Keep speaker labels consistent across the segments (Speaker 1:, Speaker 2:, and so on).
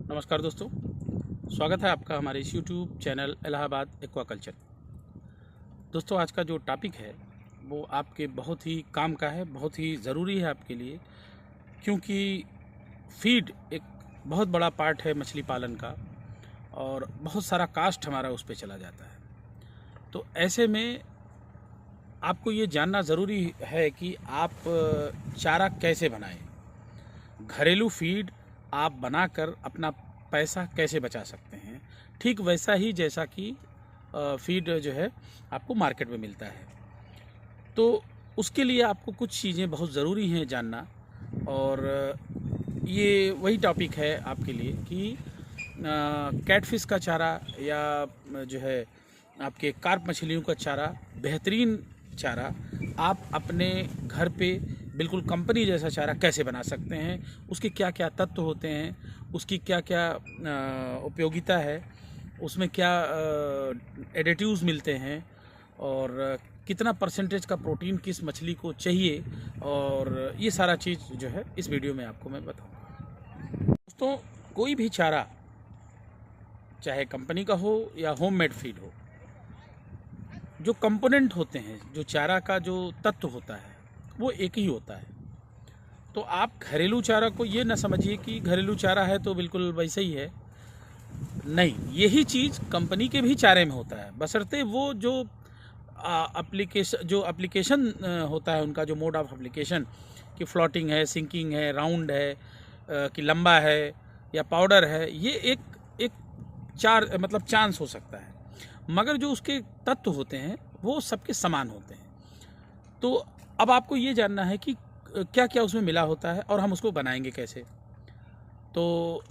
Speaker 1: नमस्कार दोस्तों, स्वागत है आपका हमारे इस यूट्यूब चैनल इलाहाबाद एक्वाकल्चर। दोस्तों, आज का जो टॉपिक है वो आपके बहुत ही काम का है, बहुत ही ज़रूरी है आपके लिए, क्योंकि फीड एक बहुत बड़ा पार्ट है मछली पालन का और बहुत सारा कास्ट हमारा उस पे चला जाता है। तो ऐसे में आपको ये जानना ज़रूरी है कि आप चारा कैसे बनाएं, घरेलू फीड आप बनाकर अपना पैसा कैसे बचा सकते हैं, ठीक वैसा ही जैसा कि फीड जो है आपको मार्केट में मिलता है। तो उसके लिए आपको कुछ चीज़ें बहुत ज़रूरी हैं जानना, और ये वही टॉपिक है आपके लिए कि कैटफिश का चारा या जो है आपके कार्प मछलियों का चारा, बेहतरीन चारा आप अपने घर पे बिल्कुल कंपनी जैसा चारा कैसे बना सकते हैं, उसके क्या क्या तत्व होते हैं, उसकी क्या क्या उपयोगिता है, उसमें क्या एडिटिव्स मिलते हैं और कितना परसेंटेज का प्रोटीन किस मछली को चाहिए, और ये सारा चीज़ जो है इस वीडियो में आपको मैं बताऊँगा। दोस्तों, कोई भी चारा चाहे कंपनी का हो या होममेड फीड हो, जो कंपोनेंट होते हैं, जो चारा का जो तत्व होता है वो एक ही होता है। तो आप घरेलू चारा को ये ना समझिए कि घरेलू चारा है तो बिल्कुल वैसे ही है, नहीं, यही चीज़ कंपनी के भी चारे में होता है, बशर्ते वो जो एप्लीकेशन होता है उनका, जो मोड ऑफ एप्लीकेशन कि फ्लोटिंग है, सिंकिंग है, राउंड है, कि लंबा है या पाउडर है, ये एक चांस हो सकता है, मगर जो उसके तत्व होते हैं वो सबके समान होते हैं। तो अब आपको ये जानना है कि क्या क्या उसमें मिला होता है और हम उसको बनाएंगे कैसे। तो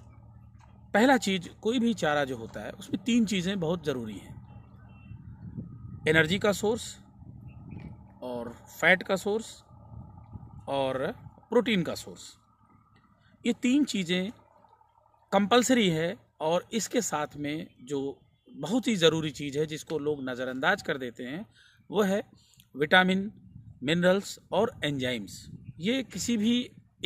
Speaker 1: पहला चीज़, कोई भी चारा जो होता है उसमें 3 चीज़ें बहुत ज़रूरी हैं: एनर्जी का सोर्स, और फैट का सोर्स, और प्रोटीन का सोर्स। ये 3 चीज़ें कंपलसरी है, और इसके साथ में जो बहुत ही ज़रूरी चीज़ है जिसको लोग नज़रअंदाज कर देते हैं वो है विटामिन, मिनरल्स और एंजाइम्स। ये किसी भी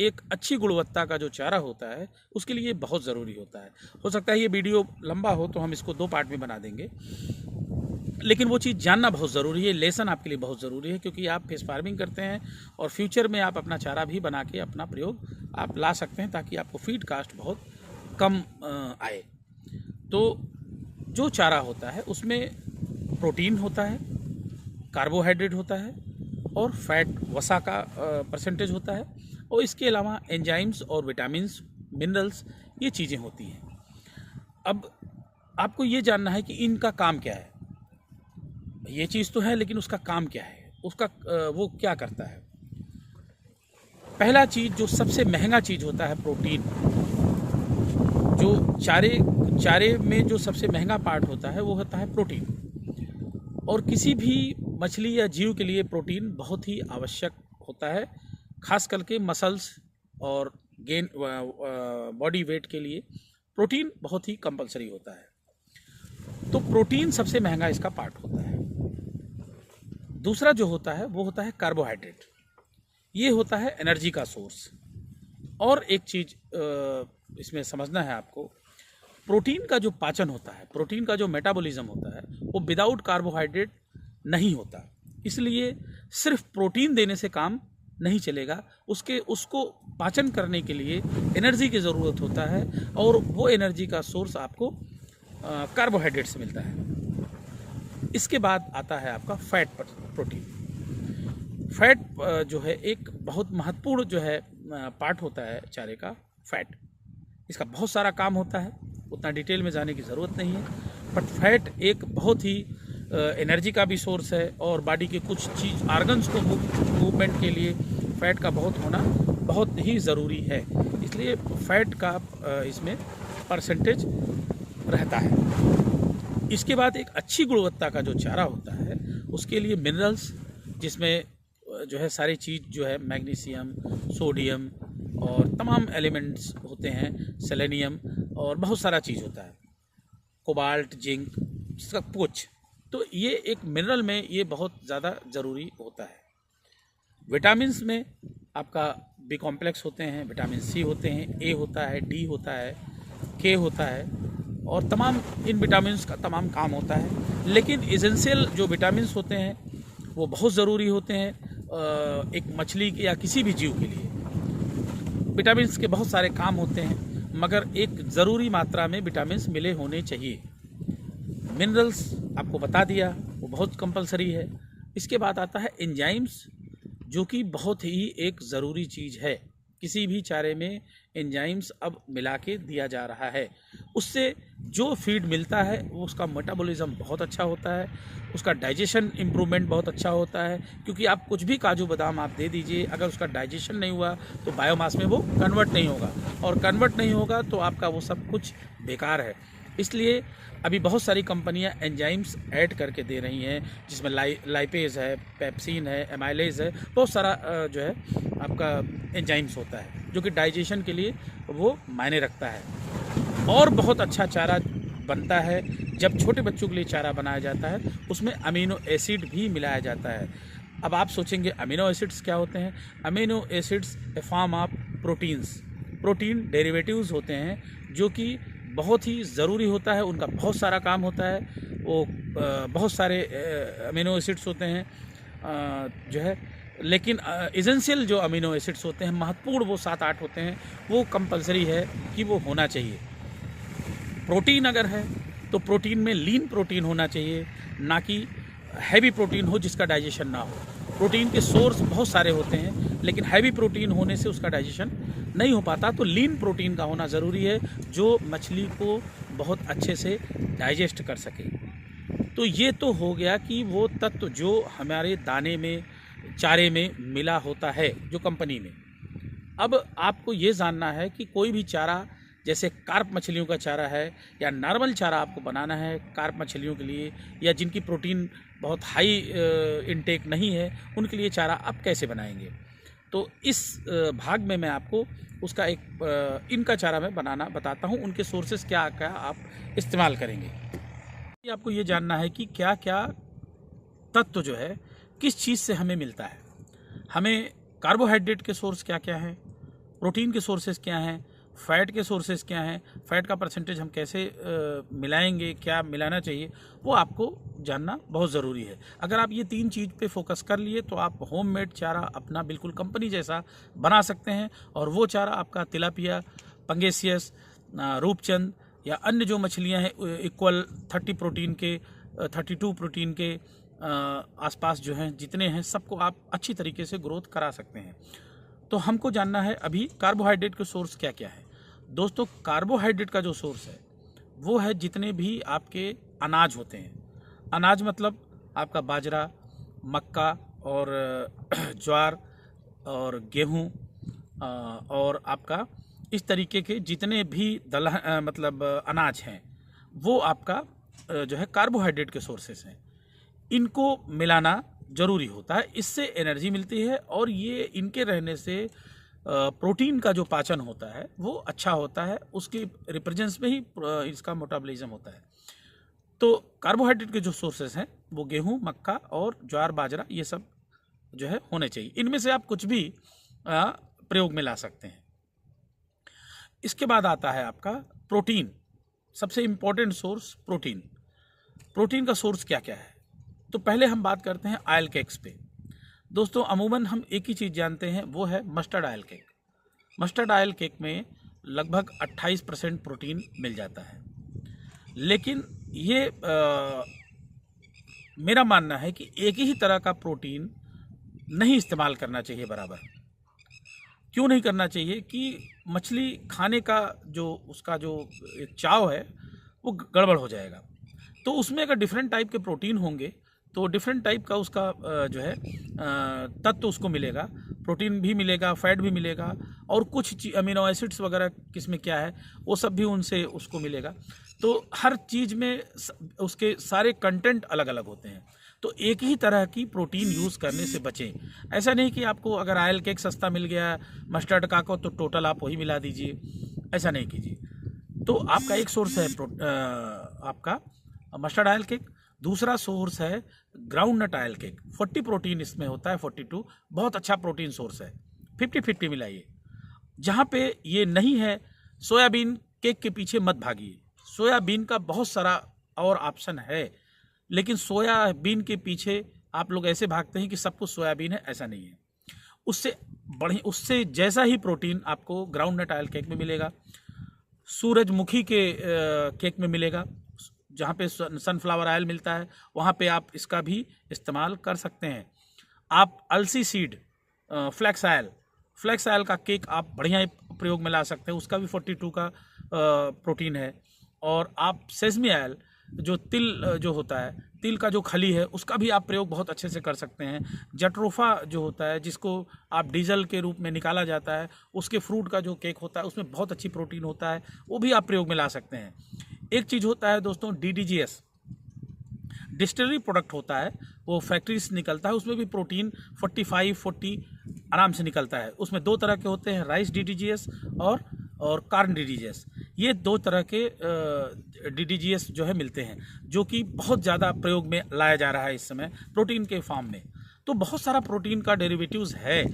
Speaker 1: एक अच्छी गुणवत्ता का जो चारा होता है उसके लिए बहुत ज़रूरी होता है। हो सकता है ये वीडियो लंबा हो तो हम इसको 2 पार्ट में बना देंगे, लेकिन वो चीज़ जानना बहुत ज़रूरी है, लेसन आपके लिए बहुत ज़रूरी है, क्योंकि आप फिश फार्मिंग करते हैं और फ्यूचर में आप अपना चारा भी बना के अपना प्रयोग आप ला सकते हैं, ताकि आपको फीड कास्ट बहुत कम आए। तो जो चारा होता है उसमें प्रोटीन होता है, कार्बोहाइड्रेट होता है और फैट, वसा का परसेंटेज होता है, और इसके अलावा एंजाइम्स और विटामिन्स, मिनरल्स, ये चीज़ें होती हैं। अब आपको ये जानना है कि इनका काम क्या है। ये चीज़ तो है, लेकिन उसका काम क्या है, उसका वो क्या करता है। पहला चीज़, जो सबसे महंगा चीज़ होता है, प्रोटीन। जो चारे में जो सबसे महंगा पार्ट होता है वो होता है प्रोटीन, और किसी भी मछली या जीव के लिए प्रोटीन बहुत ही आवश्यक होता है, खास करके मसल्स और गेन बॉडी वेट के लिए प्रोटीन बहुत ही कंपलसरी होता है। तो प्रोटीन सबसे महंगा इसका पार्ट होता है। दूसरा जो होता है वो होता है कार्बोहाइड्रेट। ये होता है एनर्जी का सोर्स। और एक चीज़ इसमें समझना है आपको, प्रोटीन का जो पाचन होता है, प्रोटीन का जो मेटाबॉलिज्म होता है, वो विदाउट कार्बोहाइड्रेट नहीं होता। इसलिए सिर्फ प्रोटीन देने से काम नहीं चलेगा, उसको पाचन करने के लिए एनर्जी की ज़रूरत होता है, और वो एनर्जी का सोर्स आपको कार्बोहाइड्रेट से मिलता है। इसके बाद आता है आपका फैट प्रोटीन। फैट जो है एक बहुत महत्वपूर्ण जो है पार्ट होता है चारे का, फैट। इसका बहुत सारा काम होता है, उतना डिटेल में जाने की ज़रूरत नहीं है, बट फैट एक बहुत ही एनर्जी का भी सोर्स है, और बॉडी के कुछ चीज़ आर्गन्स को मूवमेंट के लिए फैट का बहुत होना बहुत ही ज़रूरी है। इसलिए फैट का इसमें परसेंटेज रहता है। इसके बाद एक अच्छी गुणवत्ता का जो चारा होता है उसके लिए मिनरल्स, जिसमें जो है सारी चीज़ जो है मैग्नीशियम, सोडियम और तमाम एलिमेंट्स होते हैं, सेलेनियम, और बहुत सारा चीज़ होता है, कोबाल्ट, जिंक, सब कुछ। तो ये एक मिनरल में ये बहुत ज़्यादा ज़रूरी होता है। विटामिन्स में आपका बी कॉम्प्लेक्स होते हैं, विटामिन सी होते हैं, ए होता है, डी होता है, के होता है और तमाम इन विटामिन्स का तमाम काम होता है। लेकिन एसेंशियल जो विटामिन्स होते हैं वो बहुत ज़रूरी होते हैं एक मछली के या किसी भी जीव के लिए। विटामिन्स के बहुत सारे काम होते हैं, मगर एक ज़रूरी मात्रा में विटामिन्स मिले होने चाहिए। मिनरल्स आपको बता दिया, वो बहुत कंपलसरी है। इसके बाद आता है एंजाइम्स, जो कि बहुत ही एक ज़रूरी चीज़ है। किसी भी चारे में एंजाइम्स अब मिला के दिया जा रहा है। उससे जो फीड मिलता है वो उसका मेटाबॉलिज्म बहुत अच्छा होता है, उसका डाइजेशन इम्प्रूवमेंट बहुत अच्छा होता है। क्योंकि आप कुछ भी काजू बादाम आप दे दीजिए, अगर उसका डाइजेशन नहीं हुआ तो बायोमास में वो कन्वर्ट नहीं होगा, और कन्वर्ट नहीं होगा तो आपका वो सब कुछ बेकार है। इसलिए अभी बहुत सारी कंपनियां एंजाइम्स ऐड करके दे रही हैं, जिसमें लाइपेज है, पेप्सिन है, एमाइलेज है, बहुत सारा जो है आपका एंजाइम्स होता है, जो कि डाइजेशन के लिए वो मायने रखता है। और बहुत अच्छा चारा बनता है जब छोटे बच्चों के लिए चारा बनाया जाता है, उसमें अमीनो एसिड भी मिलाया जाता है। अब आप सोचेंगे अमीनो एसिड्स क्या होते हैं? Amino acids A form of proteins, protein derivatives होते हैं, जो कि बहुत ही ज़रूरी होता है। उनका बहुत सारा काम होता है। वो बहुत सारे अमीनो एसिड्स होते हैं जो है, लेकिन एसेंशियल जो अमीनो एसिड्स होते हैं, महत्वपूर्ण, वो 7-8 होते हैं। वो कंपलसरी है कि वो होना चाहिए। प्रोटीन अगर है तो प्रोटीन में लीन प्रोटीन होना चाहिए, ना कि हैवी प्रोटीन हो जिसका डाइजेशन ना हो। प्रोटीन के सोर्स बहुत सारे होते हैं, लेकिन हैवी प्रोटीन होने से उसका डाइजेशन नहीं हो पाता। तो लीन प्रोटीन का होना ज़रूरी है, जो मछली को बहुत अच्छे से डाइजेस्ट कर सके। तो ये तो हो गया कि वो तत्व जो हमारे दाने में, चारे में मिला होता है, जो कंपनी में। अब आपको ये जानना है कि कोई भी चारा, जैसे कार्प मछलियों का चारा है या नॉर्मल चारा आपको बनाना है कार्प मछलियों के लिए, या जिनकी प्रोटीन बहुत हाई इनटेक नहीं है, उनके लिए चारा आप कैसे बनाएंगे। तो इस भाग में मैं आपको उसका एक इनका चारा मैं बनाना बताता हूँ, उनके सोर्सेस क्या क्या आप इस्तेमाल करेंगे। आपको ये जानना है कि क्या क्या तत्व जो है किस चीज़ से हमें मिलता है। हमें कार्बोहाइड्रेट के सोर्स क्या क्या हैं, प्रोटीन के सोर्सेस क्या हैं, फ़ैट के सोर्सेस क्या हैं, फ़ैट का परसेंटेज हम कैसे मिलाएंगे, क्या मिलाना चाहिए, वो आपको जानना बहुत ज़रूरी है। अगर आप ये 3 चीज़ पे फोकस कर लिए तो आप होममेड चारा अपना बिल्कुल कंपनी जैसा बना सकते हैं, और वो चारा आपका तिलापिया, पंगेसियस, रूपचंद या अन्य जो मछलियां हैं इक्वल 30 प्रोटीन के 32 प्रोटीन के आसपास जो हैं, जितने हैं, सबको आप अच्छी तरीके से ग्रोथ करा सकते हैं। तो हमको जानना है अभी कार्बोहाइड्रेट के सोर्स क्या क्या है। दोस्तों, कार्बोहाइड्रेट का जो सोर्स है वो है जितने भी आपके अनाज होते हैं। अनाज मतलब आपका बाजरा, मक्का और ज्वार और गेहूं और आपका इस तरीके के जितने भी मतलब अनाज हैं, वो आपका जो है कार्बोहाइड्रेट के सोर्सेस हैं। इनको मिलाना ज़रूरी होता है, इससे एनर्जी मिलती है, और ये इनके रहने से प्रोटीन का जो पाचन होता है वो अच्छा होता है, उसकी रिप्रेजेंस में ही इसका मेटाबॉलिज्म होता है। तो कार्बोहाइड्रेट के जो सोर्सेस हैं वो गेहूं, मक्का और ज्वार, बाजरा, ये सब जो है होने चाहिए। इनमें से आप कुछ भी प्रयोग में ला सकते हैं। इसके बाद आता है आपका प्रोटीन, सबसे इम्पोर्टेंट सोर्स प्रोटीन। प्रोटीन का सोर्स क्या क्या है? तो पहले हम बात करते हैं ऑयल केक्स पे। दोस्तों, अमूमन हम एक ही चीज़ जानते हैं, वो है mustard oil cake. Mustard oil cake में लगभग 28% प्रोटीन मिल जाता है। लेकिन ये मेरा मानना है कि एक ही तरह का प्रोटीन नहीं इस्तेमाल करना चाहिए बराबर। क्यों नहीं करना चाहिए? कि मछली खाने का जो उसका जो एक चाव है वो गड़बड़ हो जाएगा। तो उसमें अगर डिफरेंट टाइप के प्रोटीन होंगे तो डिफरेंट टाइप का उसका जो है तत्व उसको मिलेगा, प्रोटीन भी मिलेगा, फैट भी मिलेगा, और कुछ अमीनो एसिड्स वगैरह किसमें क्या है वो सब भी उनसे उसको मिलेगा। तो हर चीज़ में उसके सारे कंटेंट अलग अलग होते हैं। तो एक ही तरह की प्रोटीन यूज़ करने से बचें। ऐसा नहीं कि आपको अगर ऑयल केक सस्ता मिल गया मस्टर्ड का को तो टोटल आप वही मिला दीजिए, ऐसा नहीं कीजिए। तो आपका एक सोर्स है आपका मस्टर्ड ऑयल केक, दूसरा सोर्स है groundnut oil cake. 40 protein इसमें होता है, 42 बहुत अच्छा प्रोटीन सोर्स है। 50-50 मिलाइए। जहाँ पे ये नहीं है, सोयाबीन केक के पीछे मत भागिए। सोयाबीन का बहुत सारा और ऑप्शन है, लेकिन सोयाबीन के पीछे आप लोग ऐसे भागते हैं कि सब कुछ सोयाबीन है, ऐसा नहीं है। उससे जैसा ही प्रोटीन आपको ग्राउंड नट ऑयल केक में मिलेगा, सूरजमुखी के केक में मिलेगा, जहाँ पे सनफ्लावर ऑयल मिलता है वहाँ पे आप इसका भी इस्तेमाल कर सकते हैं। आप अलसी सीड, फ्लैक्स ऑयल का केक आप बढ़िया प्रयोग में ला सकते हैं, उसका भी 42 का प्रोटीन है। और आप सेसमी ऑयल, जो तिल जो होता है, तिल का जो खली है, उसका भी आप प्रयोग बहुत अच्छे से कर सकते हैं। जट्रोफा जो होता है, जिसको आप डीजल के रूप में निकाला जाता है, उसके फ्रूट का जो केक होता है उसमें बहुत अच्छी प्रोटीन होता है, वो भी आप प्रयोग में ला सकते हैं। एक चीज़ होता है दोस्तों, DDGS, डिस्टिलरी प्रोडक्ट होता है, वो फैक्ट्री से निकलता है, उसमें भी प्रोटीन 45-40 आराम से निकलता है। उसमें 2 तरह के होते हैं, राइस DDGS और कार्न DDGS। ये 2 तरह के DDGS जो है मिलते हैं, जो कि बहुत ज़्यादा प्रयोग में लाया जा रहा है इस समय प्रोटीन के फॉर्म में। तो बहुत सारा प्रोटीन का डेरिवेटिव्स है,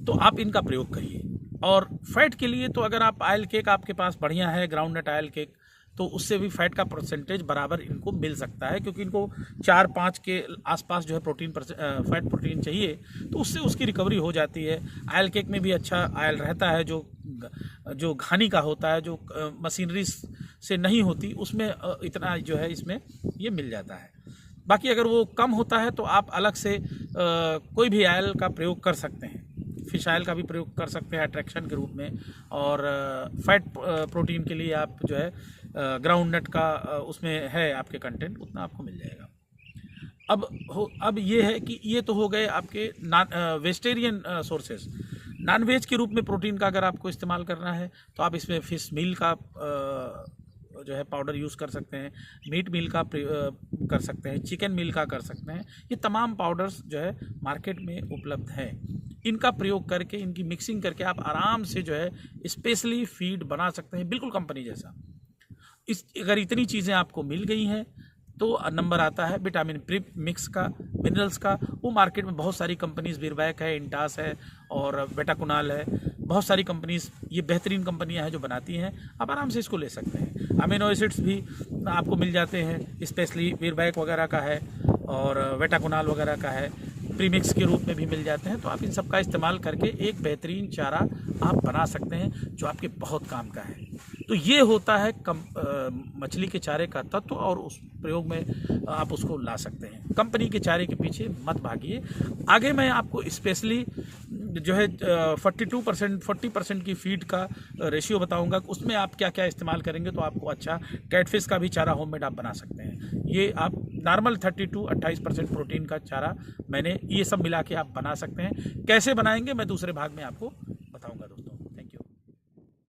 Speaker 1: तो आप इनका प्रयोग करिए। और फैट के लिए तो अगर आप ऑयल केक आपके पास बढ़िया है, ग्राउंड नट ऑयल केक, तो उससे भी फैट का परसेंटेज बराबर इनको मिल सकता है, क्योंकि इनको 4-5 के आसपास जो है फैट प्रोटीन चाहिए, तो उससे उसकी रिकवरी हो जाती है। ऑयल केक में भी अच्छा ऑयल रहता है, जो घानी का होता है, जो मशीनरी से नहीं होती, उसमें इतना जो है इसमें ये मिल जाता है। बाकी अगर वो कम होता है तो आप अलग से कोई भी ऑयल का प्रयोग कर सकते हैं। फिश ऑयल का भी प्रयोग कर सकते हैं अट्रैक्शन के रूप में। और फैट प्रोटीन के लिए आप जो है ग्राउंड नट का उसमें है आपके कंटेंट, उतना आपको मिल जाएगा। अब ये है कि ये तो हो गए आपके वेजिटेरियन सोर्सेज। नॉन वेज के रूप में प्रोटीन का अगर आपको इस्तेमाल करना है तो आप इसमें फिश मील का जो है पाउडर यूज़ कर सकते हैं, मीट मील का कर सकते हैं, चिकन मील का कर सकते हैं। ये तमाम पाउडर्स जो है मार्केट में उपलब्ध हैं। इनका प्रयोग करके, इनकी मिक्सिंग करके आप आराम से जो है स्पेशली फीड बना सकते हैं, बिल्कुल कंपनी जैसा। अगर इतनी चीज़ें आपको मिल गई हैं तो नंबर आता है विटामिन प्रिप मिक्स का, मिनरल्स का। वो मार्केट में बहुत सारी कंपनीज, बिरबैक है, इंटास है और बेटाकुनाल है, बहुत सारी कंपनीज, ये बेहतरीन कंपनियां हैं जो बनाती हैं। आप आराम से इसको ले सकते हैं। अमीनो एसिड्स भी आपको मिल जाते हैं, स्पेशली बिरबैक वगैरह का है और बेटाकुनाल वगैरह का है, प्रीमिक्स के रूप में भी मिल जाते हैं। तो आप इन सब का इस्तेमाल करके एक बेहतरीन चारा आप बना सकते हैं, जो आपके बहुत काम का है। तो ये होता है मछली के चारे का तत्व, और उस प्रयोग में आप उसको ला सकते हैं। कंपनी के चारे के पीछे मत भागिए। आगे मैं आपको स्पेशली जो है 40% की फीड का रेशियो बताऊंगा, उसमें आप क्या क्या इस्तेमाल करेंगे तो आपको अच्छा कैटफिश का भी चारा होममेड आप बना सकते हैं। ये आप नॉर्मल 32-28% प्रोटीन का चारा मैंने ये सब मिला के आप बना सकते हैं। कैसे बनाएंगे मैं दूसरे भाग में आपको